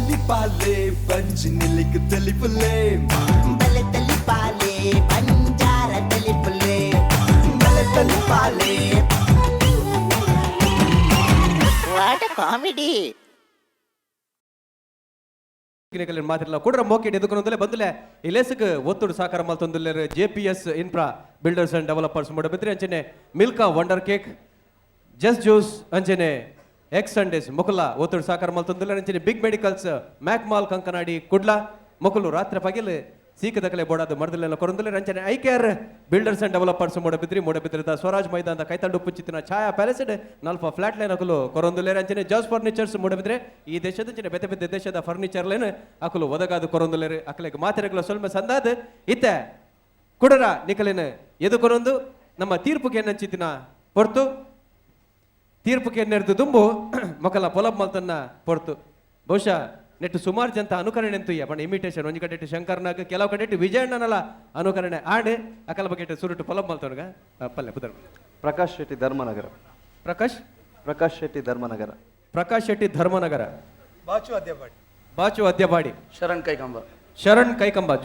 తెలిపాలే పంచి నిలికి తెలిపులే బలె తెలిపాలే పంజార తెలిపులే బలె తెలిపాలే. What comedy. ಮಾತಿರಲ್ಲ ಕೂಡ ಮೋಕೆಟ್ ಎದುಕೊಂಡಲೇ ಬಂದಲೇ ಈ ಲೇಸಕ್ಕೆ ಒತ್ತುಡು ಸಾಕಾರ ಮಲ್ತೊಂದಲ್ಲೇ JPS infra builders and developers Moodbidri ಅಂಚನೆ Milka wonder cake just juice ಅಂಚನೆ ಎಕ್ಸ್ ಸಂಡೇಸ್ ಮೊಕಲ ಒತ್ತುಡು ಸಾಕಾರ ಮಲ್ತೊಂದಲ್ಲೇ ಅಂಚನೆ big medicals Mac mall Kankanady Kudla ಮೊಕಲು ರಾತ್ರಿ ಪಗಿಲ್ ಸೀಕದಕಲೆ ಬೋಡಾದ ಮರದಲ್ಲೆಲ್ಲ ಕೊರಂದಲ್ಲೇ ರಂಚನೆ ಐಕೇರ್ ಬಿಲ್ಡರ್ಸ್ ಅಂಡ್ ಡೆವಲಪರ್ಸ್ ಮೂಡಬಿದ್ರಿದ ಸ್ವರಾಜ್ ಮೈದಾನದ ಕೈತಂಡು ಪುಚ್ಚಿತ್ತಿನ ಛಾಯಾ ಪ್ಯಾಲೇಸಡ್ ನಲ್ಪ ಫ್ಲಾಟ್ ಲೈನ್ ಅಕಲು ಕೊರಂದಲ್ಲೇ ರಂಚನೆ ಜಾಸ್ ಫರ್ನಿಚರ್ಸ್ ಮೂಡಬಿದ್ರೆ ಈ ದೇಶದ ಅಂಚನೆ ಬೆತೆ ಬೆದ್ದ ದೇಶದ ಫರ್ನಿಚರ್ ಲೈನ್ ಅಕಲು ಒದಗಾದ ಕೊರಂದಲ್ಲೇ ಅಕಲೆಗೆ ಮಾತಿರಗಳ ಸ್ವಲ್ಪ ಸಂದಾದ ಇತ್ತೆ ಕುಡರ ನಿಕಲಿನ ಎದು ಕೊರೊಂದು ನಮ್ಮ ತೀರ್ಪುಗೆ ಏನಂಚಿತಿನ ಪೊರ್ತು ತೀರ್ಪುಗೆ ನೆರೆದು ದುಂಬು ಮಕ್ಕಳ ಪೊಲಬ್ ಮಲ್ತನ್ನ ಪೊರ್ತು ಬಹುಶಃ ನೆಟ್ಟು ಸುಮಾರು ಜನ ಅನುಕರಣೆ ಅಂತೂ ಬಣ್ಣ ಇಮಿಟೇಷನ್ ಒಂಜಿ ಕಡೆ ಶಂಕರ್ನಾಗ ಕೆಲವು ಕಡೆ ವಿಜಯಣ್ಣನಲ್ಲ ಅನುಕರಣೆ ಆಡೆ ಅಕಲ ಬಗ್ಗೆ ಸುರುಟು ಪೊಲಬ್ ಮಲ್ತವನ್ಗ ಪಲ್ಲೆ ಪುದರ್ ಪ್ರಕಾಶ್ ಶೆಟ್ಟಿ ಧರ್ಮನಗರ. ಪ್ರಕಾಶ್ ಶೆಟ್ಟಿ ಧರ್ಮನಗರ. ಪ್ರಕಾಶ್ ಶೆಟ್ಟಿ ಧರ್ಮನಗರ. ಬಾಚು ಅದ್ಯಪಾಡಿ. ಶರಣ್ ಕೈಕಂಬ.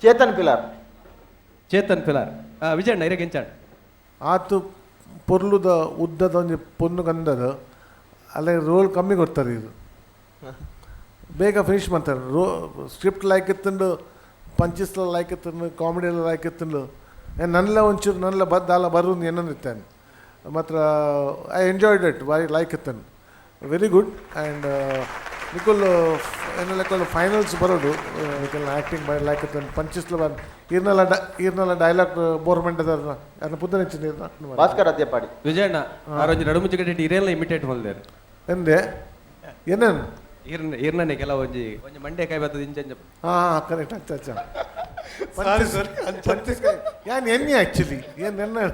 ಚೇತನ್ ಪಿಲಾರ್. ವಿಜಯಣ್ಣ ಇರಗೆಂಚಾಡ್ ಆತು ಪೊರ್ಲುದ ಉದ್ದದ ಒಂದು ಪೊನ್ನು ಗಂಧದ ಅಲ್ಲೇ ರೋಲ್ ಕಮ್ಮಿ ಕೊಡ್ತಾರೆ. ಇದು ಬೇಗ ಫಿನಿಶ್ ಮಾಡ್ತಾರೆ. ಸ್ಕ್ರಿಪ್ಟ್ ಲೈಕ್ ಇತ್ತಂಡು ಪಂಚಿಸ್ಲ ಲೈಕ್ ಇತ್ತಂಡು ಕಾಮಿಡಿ ಎಲ್ಲ ಲೈಕ್ ಇತ್ತಂಡು ನನ್ನೆಲ್ಲ ಒಂಚೂರು ನನ್ನೆಲ್ಲ ದಾಲ ಬರು ಏನಂದಿರ್ತಾನೆ ಮಾತ್ರ I enjoyed it why like ಇತ್ತಂಡು ವೆರಿ ಗುಡ್. ಆ್ಯಂಡ್ ನಿಕುಲ್ ಏನೆಲ್ಲ ಫೈನಲ್ಸ್ ಬರೋದು ನಿಕಲ್ ಆ್ಯಕ್ಟಿಂಗ್ ಬೈ ಲೈಕ್ ಇತ್ತಂಡು ಪಂಚಿಸ್ಲ ಬಂದು ಈರ್ನೆಲ್ಲ ಡೈಲಾಗ್ ಬೋರ್ಮೆಂಟ್ ಅದ ಅದನ್ನ ಪುದನಿಂಚ ಭಾಸ್ಕರ್ ಅದ್ಯಪಾಡಿ. ವಿಜಯಣ್ಣ ಆರೋಜಿ ನಡುಮುಚ್ಚಿ ಕಡೆ ಇರೆಲ್ಲ ಇಮಿಟೇಟ್ ಹೊಲ್ದೇರು ಎಂದೆ ಏನೇನು ಈರ್ನೇ ಕೆಲವು ಒಂಜಿ ಮಂಡೆ ಕೈ ಬರ್ತದೆ ಇಂಚ ಕರೆಕ್ಟ್ ಅಚ್ಚ ಪಂಚೀಸ್ ಏನು ಎಣ್ಣೆ ಆ್ಯಕ್ಚುಲಿ ಏನು ಎಣ್ಣೆ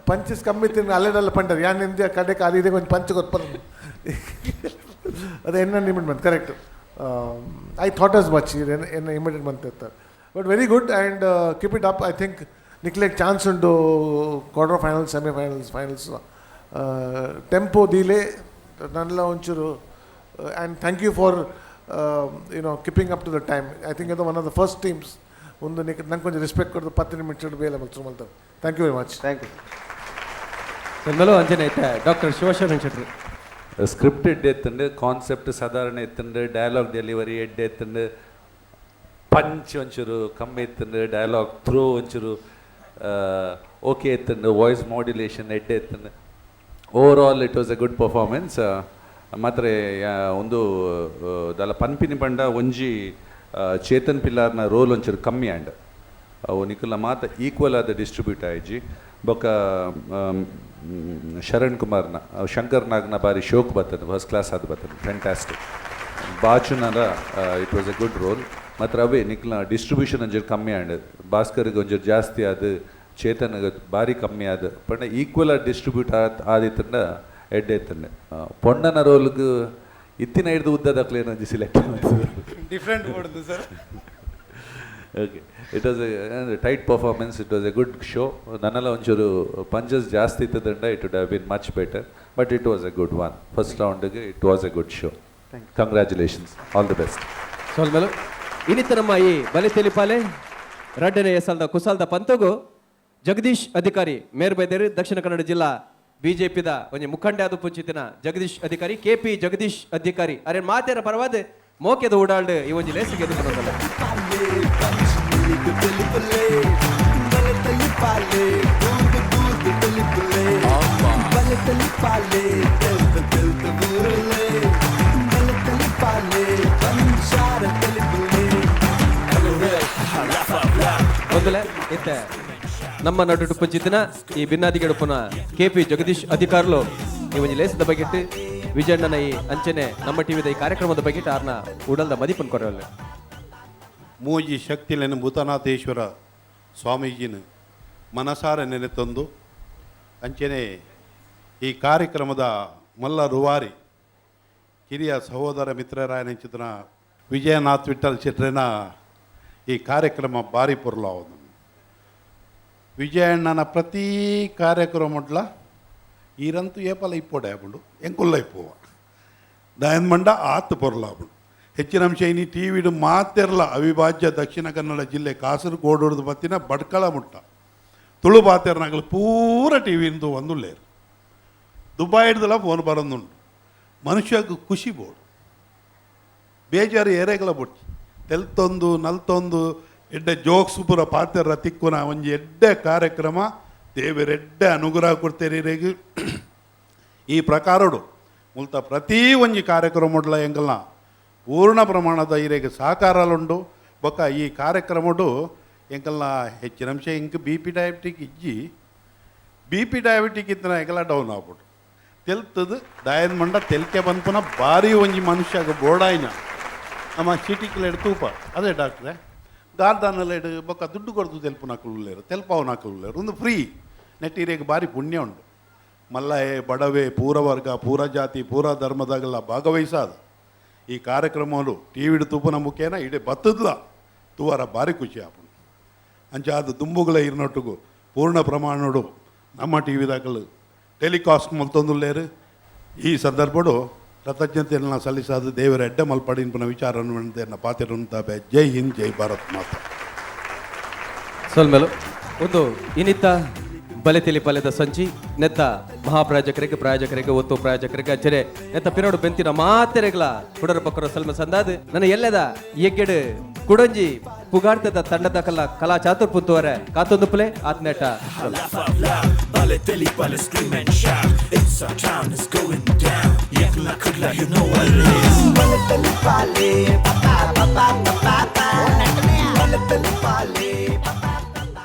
ಪಂಚೀಸ್ ಕಮ್ಮಿ ತಿನ್ನು ಅಲ್ಲೆಲ್ಲ ಪಂಡರು ಯಾನ್ ಎಂದೇ ಕಡೆ ಕಾಲಿದೆ ಒಂದು ಪಂಚ ಗೊತ್ತು ಅದು ಎಣ್ಣೆ ಇಮಿಟ್ ಬಂತು correct. I thought as much ಎಣ್ಣೆ ಇಮಿಟೇಟ್ ಬಂತಿರ್ತಾರೆ but very good and keep it up. I think ನಿಕ್ಲೆಗೆ ಚಾನ್ಸ್ ಉಂಟು ಕ್ವಾರ್ಟರ್ ಫೈನಲ್ಸ್ ಸೆಮಿಫೈನಲ್ಸ್ ಟೆಂಪೋ ದೀಲೆ ನನ್ನೆಲ್ಲ ಒಂಚೂರು and thank you for keeping up to the time. I think ಅದು one of the first teams ಒಂದು ನಂಗೆ ಕೊಂಚ ರೆಸ್ಪೆಕ್ಟ್ ಕೊಡೋದು 10 ನಿಮಿಷ ಬೇಲೆ ಮಲ್ತಾರೆ. Thank you very much. Thank you. ಎಲ್ಲರೂ ಅಂಜನೆ ಐತೆ ಡಾಕ್ಟರ್ ಶಿವಶರಣ್ ಶೆಟ್ಟಿ. ಸ್ಕ್ರಿಪ್ಟ್ ಎಡ್ಡೆ ಎತ್ತಂಡು ಕಾನ್ಸೆಪ್ಟ್ ಸಾಧಾರಣ ಎತ್ತಂಡು ಡಯಲಾಗ್ ಡೆಲಿವರಿ ಎಡ್ಡೆ ಎತ್ತಂಡು ಪಂಚ್ ಒಂಚೂರು ಕಮ್ಮಿ ಎತ್ತಂಡು ಡಯಲಾಗ್ ಥ್ರೋ ಒಂಚೂರು ಓಕೆ ಎತ್ತಂಡು ವಾಯ್ಸ್ ಮಾಡ್ಯುಲೇಷನ್ ಎಡ್ಡೆ ಎತ್ತಂಡು overall it was a good performance. ಮಾತ್ರ ಒಂದು ದಾಲ ಪನ್ಪಿನಿ ಪಂಡ ಒಂಜಿ ಚೇತನ್ ಪಿಲ್ಲಾರ್ನ ರೋಲ್ ಒಂಚೂರು ಕಮ್ಮಿ ಆ್ಯಂಡ್ ಅವು ನಿಕುಲ ಮಾತ ಈಕ್ವಲ್ ಆದ ಡಿಸ್ಟ್ರಿಬ್ಯೂಟ್ ಆಯ್ಜಿ ಬೊಕ್ಕ ಶರಣ್ ಕುಮಾರ್ನ ಶಂಕರ್ನಾಗ್ನ ಬಾರಿ ಶೋಕ್ ಬರ್ತದೆ ಫಸ್ಟ್ ಕ್ಲಾಸ್ ಅದು ಬರ್ತದೆ ಫ್ಯಾಂಟಾಸ್ಟಿಕ್. ಬಾಚುನರ it was a good role. ಮಾತ್ರ ಅವೇ ನಿಕ್ಲ ಡಿಸ್ಟ್ರಿಬ್ಯೂಷನ್ ಒಂಚೂರು ಕಮ್ಮಿ ಆ್ಯಂಡ್ ಭಾಸ್ಕರ್ಗೆ ಒಂಚೂರು ಜಾಸ್ತಿ ಆದ ಚೇತನ್ಗೆ ಭಾರಿ ಕಮ್ಮಿ ಆದ ಪಂಡ ಈಕ್ವಲ್ ಆಗಿ ಡಿಸ್ಟ್ರಿಬ್ಯೂಟ್ ಆದಿತ್ತಂಡ ಎಡ್ಡೆ ಎತ್ತಂಡೆ ಪೊಣ್ಣನ ರೋಲ್ಗೆ ಇತ್ತಿನ ಹಿಡಿದು ಉದ್ದದಕ್ಲೆ ಏನೋ ಸಿಲೆಕ್ಟ್ ಡಿಫ್ರೆಂಟ್ ಮಾಡೋದು sir. Okay it was a tight performance. It was a good show. ನನ್ನೆಲ್ಲ ಒಂಚೂರು ಪಂಚಸ್ ಜಾಸ್ತಿ ಇತ್ತದಂಡ it would have been much better but it was a good one. First ರೌಂಡಿಗೆ it was a good show. Congratulations, all the best. ಸೋಲ್ಮೇಲು ಇನ್ನಿತ್ತ ನಮ್ಮ ಈ ಬಲೆ ತೆಲಿಪಾಲೆ ರಡ್ಡನೆ ಎಸಲ್ದ ಕುಸಾಲ್ದ ಪಂತಗು ಜಗದೀಶ್ ಅಧಿಕಾರಿ ಮೇರ್ಬೈದೇರಿ ದಕ್ಷಿಣ ಕನ್ನಡ ಜಿಲ್ಲಾ ಬಿಜೆಪಿದ ಒಂಜಿ ಮುಖಂಡೆ ಅದು ಪುಂಚಿತಿನ ಜಗದೀಶ್ ಅಧಿಕಾರಿ KP ಜಗದೀಶ್ ಅಧಿಕಾರಿ ಅರೆ ಮಾತೇರ ಪರವಾದ ಮೋಕೆದ ಓಡಾಡ್ ಈ ಒಂಜಿ ಲೇಸಿಗೆ ಎದುಕೊಂಡಲ್ಲ. ಮೊದಲೇ ಇತ್ತೆ ನಮ್ಮ ನಡು ಪಂಚಿತಿನ ಈ ಭಿನ್ನಾದಿಗೆಡುಪುನ KP ಜಗದೀಶ್ ಅಧಿಕಾರುಲು ಈ ಒಂದು ಲೇಸದ ಬಗೆಟ್ಟು ವಿಜಯಣ್ಣನ ಈ ಅಂಚನೆ ನಮ್ಮ ಟಿವಿದ ಈ ಕಾರ್ಯಕ್ರಮದ ಬಗೆಟ್ಟು ಆರ್ನ ಉಡಲ್ದ ಮದಿಪನ್ ಕೊರವಲ್ಲ. ಮೂಜಿ ಶಕ್ತಿಲೆನ ಭೂತನಾಥೇಶ್ವರ ಸ್ವಾಮೀಜಿನ ಮನಸಾರ ನೆನೆತಂದು ಅಂಚನೆ ಈ ಕಾರ್ಯಕ್ರಮದ ಮಲ್ಲ ರುವಾರಿ ಹಿರಿಯ ಸಹೋದರ ಮಿತ್ರರಾಯನ ವಿಜಯನಾಥ್ ವಿಠಲ್ ಚಿತ್ರನ ಈ ಕಾರ್ಯಕ್ರಮ ಭಾರಿ ಪುರ್ಲಾವುದು. ವಿಜಯಣ್ಣನ ಪ್ರತಿ ಕಾರ್ಯಕ್ರಮ ಇರಂತೂ ಏಪಲ ಇಪ್ಪೋಡೆ ಆಪುಂಡು ಎಂಕುಲ್ಲ ಇಪ್ಪುವ ದಾಯನ್ ಮಂಡ ಆತು ಪೊರ್ಲಾಪುಡು ಹೆಚ್ಚಿನ ಅಂಶ ಇನಿ ಟಿ ವಿಡು ಮಾತೆರ್ಲ ಅವಿಭಾಜ್ಯ ದಕ್ಷಿಣ ಕನ್ನಡ ಜಿಲ್ಲೆ ಕಾಸರಗೋಡು ಪತ್ತಿನ ಬಡ್ಕಳ ಮುಟ್ಟ ತುಳು ಪಾತೆರ್ನಾಗಲು ಪೂರ ಟಿ ವಿಂದು ಒಂದುಳ್ಳೇರು ದುಬೈ ಹಿಡ್ದಲ್ಲ ಫೋನ್ ಬರೋದುಂಟು ಮನುಷ್ಯಗೆ ಖುಷಿ ಬೋಡು ಬೇಜಾರು ಏರೆಗಳ ಬೊಟ್ಟಿ ತೆಲ್ತೊಂದು ನಲ್ತೊಂದು ಎಡ್ಡೆ ಜೋಕ್ಸ್ ಪೂರ ಪಾತೆರ ತಿಕ್ಕುನ ಒಂಜಿ ಎಡ್ಡೆ ಕಾರ್ಯಕ್ರಮ ದೇವರೆಡ್ಡೆ ಅನುಗ್ರಹ ಕೊಡ್ತೇರಿ ಈ ಪ್ರಕಾರಡು ಮುಲ್ತ ಪ್ರತಿ ಒಂಜಿ ಕಾರ್ಯಕ್ರಮಡ್ಲ ಎಂಗಲ್ನ ಪೂರ್ಣ ಪ್ರಮಾಣದ ಇರೆಗೆ ಸಹಕಾರಲುಂಡು ಬೊಕ್ಕ ಈ ಕಾರ್ಯಕ್ರಮಡು ಎಂಕಲ್ನ ಹೆಚ್ಚಿನ ಅಂಶ ಇಂಕ ಬಿ ಪಿ ಡಯಾಬಿಟಿಕ್ ಇಜ್ಜಿ ಬಿ ಪಿ ಡಯಾಬಿಟಿಕ್ ಇತ್ತನ ಎಂಕಲ್ಲ ಡೌನ್ ಆಗ್ಬಿಟ್ಟು ತೆಲ್ತದು ದಾಯನ್ ಮಂಡ ತೆಲ್ಕೆ ಬಂದ್ಪುನ ಭಾರಿ ಒಂಜಿ ಮನುಷ್ಯಗ ಬೋಡಾಯಿನ ನಮ್ಮ ಚೀಟಿಕ್ಲೆಡ್ ತೂಪ ಅದೇ ಡಾಕ್ಟ್ರೆ ಗಾರ್ದಾನೆಲ್ಲ ಬೊಕ್ಕ ದುಡ್ಡು ಕೊಡ್ದು ತೆಲ್ಪುನಾಕುಲ್ಲೇರು ತೆಲ್ಪವನಾಕುಲ್ಲೇರು ಒಂದು ಫ್ರೀ ನೆಟ್ಟಿರೇಗೆ ಭಾರಿ ಪುಣ್ಯ ಉಂಟು ಮಲ್ಲಯೆ ಬಡವೆ ಪೂರ ವರ್ಗ ಪೂರ ಜಾತಿ ಪೂರ ಧರ್ಮದಾಗೆಲ್ಲ ಭಾಗವಹಿಸಾದ ಈ ಕಾರ್ಯಕ್ರಮಗಳು ಟಿ ವಿಡು ತೂಪನ ಮುಖೇನ ಇಡೀ ಬತ್ತದ್ಲ ತೂವಾರ ಭಾರಿ ಖುಷಿ ಆಪುಂಡು ಅಂಚ ಅದು ದುಂಬುಗಳ ಇರ್ನೊಟ್ಟಿಗೂ ಪೂರ್ಣ ಪ್ರಮಾಣಡು ನಮ್ಮ ಟಿ ವಿದಾಗಲು ಟೆಲಿಕಾಸ್ಟ್ ಮಲ್ತೊಂದುಲ್ಲೇರು ಈ ಸಂದರ್ಭಡು ಕೃತಜ್ಞತೆಯನ್ನು ಸಲ್ಲಿಸಾದ ದೇವರ ಎಡ್ಡೆ ಮಲ್ಪಡಿನ ವಿಚಾರವನ್ನು ಪಾತಿರುಂತಾಬೆ ಜೈ ಹಿಂದ್ ಜೈ ಭಾರತ್ ಮಾತಾ ಸೊಲ್ಮೆಲು ಒಂದು ಇನಿತ್ತ ಬಲೆ ತಿಳಿಪಲೆದ ಸಂಚಿ ನೆತ್ತ ಮಹಾಪ್ರಾಯೋಜಕರಿಗೆ ಒತ್ತು ಪ್ರಾಯೋಜಕರಿಗೆ ಅಚ್ಚರೆ ನೆತ್ತ ಪಿರೋಡು ಬೆಂತಿನ ಮಾತೆರೆಗಳ ಕುಡರ ಪಕ್ಕರ ಸಲ್ಮ ಸಂದಾದ್ ನನ್ನ ಎಲ್ಲದ ಎಗ್ಗೆಡು ಕುಡಂಜಿ ಪುಗಾಡ್ತದ ತಂಡದ ಕಲಾ ಚಾತುರ್ ಪುತ್ತುವರೆ ಕಾತೊಂದು play ಆತ್ನೇಟ Bale, TELIPAALE, scream and shout. It's our town, it's going down. Yakla kudla, you know what it is. Bale TELIPAALE, papa, papa, papa, papa. Bale, TELIPAALE, papa.